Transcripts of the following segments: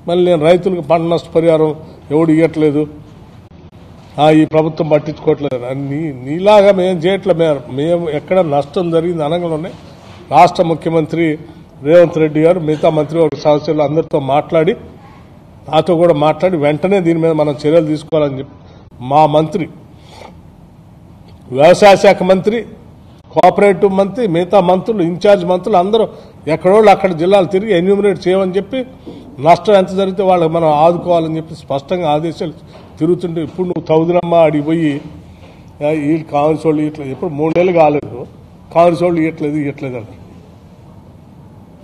మళ్ళీ నేను రైతులకు పంట నష్టపరిహారం ఎవడు ఇవ్వట్లేదు, ఈ ప్రభుత్వం పట్టించుకోవట్లేదు. నీలాగా మేము చేయట్లే. మేము ఎక్కడ నష్టం జరిగింది అనగానే రాష్ట్ర ముఖ్యమంత్రి రేవంత్ రెడ్డి గారు మిగతా మంత్రివర్గ సదస్యులు అందరితో మాట్లాడి, నాతో కూడా మాట్లాడి వెంటనే దీని మీద మనం చర్యలు తీసుకోవాలని చెప్పి మా మంత్రి, వ్యవసాయ శాఖ మంత్రి, కోఆపరేటివ్ మంత్రి, మిగతా మంత్రులు, ఇన్ఛార్జ్ మంత్రులు అందరూ ఎక్కడోళ్ళు అక్కడ జిల్లాలు తిరిగి ఎన్యూమరేట్ చేయమని చెప్పి నష్టం ఎంత జరిగితే వాళ్ళకి మనం ఆదుకోవాలని చెప్పి స్పష్టంగా ఆదేశాలు తిరుగుతుంటే, ఇప్పుడు నువ్వు తౌదునమ్మ అడిగి పోయి వీళ్ళు కాంగ్రెస్ వాళ్ళు ఇట్లా ఎప్పుడు 3 నెలలు కాలేదు, కాంగ్రెస్ వాళ్ళు ఇవ్వట్లేదు అంట.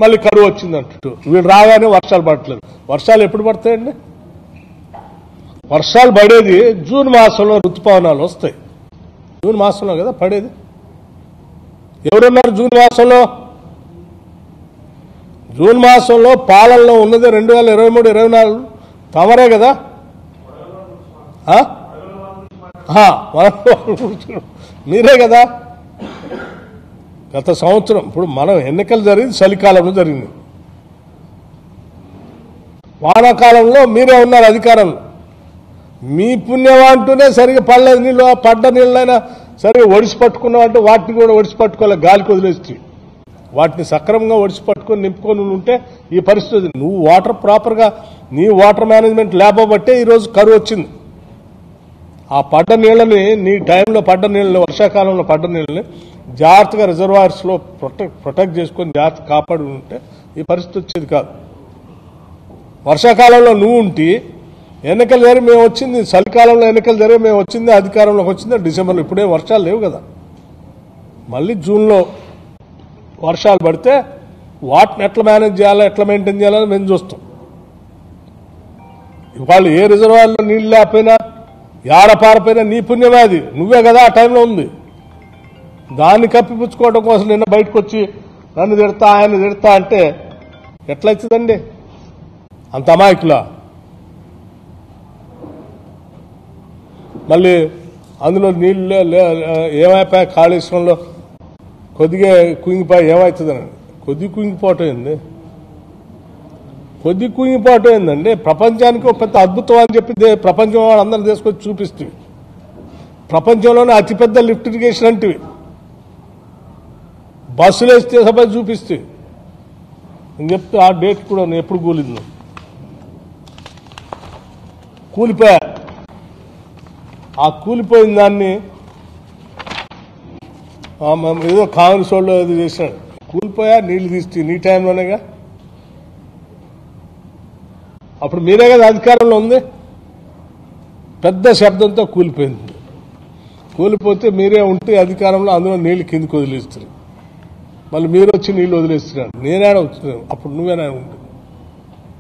మళ్ళీ కరువు వచ్చిందంటూ వీళ్ళు రాగానే వర్షాలు పడట్లేదు. వర్షాలు ఎప్పుడు పడతాయండి? వర్షాలు పడేది జూన్ మాసంలో ఋతుపవనాలు వస్తాయి. జూన్ మాసంలో కదా పడేది. ఎవరున్నారు జూన్ మాసంలో? జూన్ మాసంలో పాలనలో ఉన్నది 2023-24 తమరే కదా. మీరే కదా. గత సంవత్సరం ఇప్పుడు మనం ఎన్నికలు జరిగింది చలికాలంలో జరిగింది. వానాకాలంలో మీరే ఉన్నారు అధికారంలో. మీ పుణ్యం అంటూనే సరిగ్గా పడలేదు నీళ్ళు. పడ్డ నీళ్ళైనా సరిగ్గా ఒడిసి పట్టుకున్నామంటే వాటిని కూడా ఒడిసి పట్టుకోవాలి, గాలికి వదిలేస్తే. వాటిని సక్రమంగా ఒడిసి పట్టుకొని నింపుకొని ఉంటే ఈ పరిస్థితి. నువ్వు వాటర్ ప్రాపర్గా నీ వాటర్ మేనేజ్మెంట్ లేకపోబట్టే ఈరోజు కరువు వచ్చింది. ఆ పడ్డ నీళ్ళని నీ టైంలో పడ్డ నీళ్ళని, వర్షాకాలంలో పడ్డ నీళ్ళని జాగ్రత్తగా రిజర్వాయర్స్లో ప్రొటెక్ట్ చేసుకొని జాగ్రత్త కాపాడి ఉంటే ఈ పరిస్థితి వచ్చేది కాదు. వర్షాకాలంలో నువ్వు ఉంటే ఎన్నికలు జరిగి మేము వచ్చింది, చలికాలంలో ఎన్నికలు జరిగి మేము వచ్చింది, అధికారంలోకి వచ్చింది డిసెంబర్లో. ఇప్పుడే వర్షాలు లేవు కదా. మళ్ళీ జూన్లో వర్షాలు పడితే వాటిని ఎట్లా మేనేజ్ చేయాలో, ఎట్లా మెయింటైన్ చేయాలని మేము చూస్తాం. ఇవాళ ఏ రిజర్వాయర్లో నీళ్ళు లేకపోయినా, ఏడపారపోయినా నీ పుణ్యమే అది. నువ్వే కదా ఆ టైంలో ఉంది. దాన్ని కప్పిపుచ్చుకోవడం కోసం నిన్న బయటకు వచ్చి నన్ను తిడతా ఆయన తిడతా అంటే ఎట్లయితుందండి? అంత అమాయకులా? మళ్ళీ అందులో నీళ్ళు ఏమైపోయా, కాళేశ్వరంలో కొద్దిగా కుంగిపోయి ఏమవుతుందని. కొద్ది కుంగిపోవటం ఏంది? కొద్ది కుంగిపోవటం ఏందండి? ప్రపంచానికి ఒక పెద్ద అద్భుతం అని చెప్పి ప్రపంచం అందరూ తీసుకొచ్చి చూపిస్తుంది. ప్రపంచంలోనే అతిపెద్ద లిఫ్ట్ ఇరిగేషన్ అంటే బస్సులు వేస్తే సభ చూపిస్తే నేను చెప్తే ఆ డేట్ కూడా నేను ఎప్పుడు కూలిందో కూలిపోయా. ఆ కూలిపోయిన దాన్ని ఏదో కాంగ్రెస్ వాళ్ళు అది చేశాడు. కూలిపోయా, నీళ్లు తీస్తే నీ టైంలోనేగా. అప్పుడు మీరే కదా అధికారంలో ఉంది. పెద్ద శబ్దంతో కూలిపోయింది. కూలిపోతే మీరే ఉంటే అధికారంలో అందులో నీళ్లు కిందికి వదిలేస్తారు. మళ్ళీ మీరు వచ్చి నీళ్లు వదిలేస్తున్నారు. నేనేడా వచ్చినాను, అప్పుడు నువ్వేనా ఉంటుంది.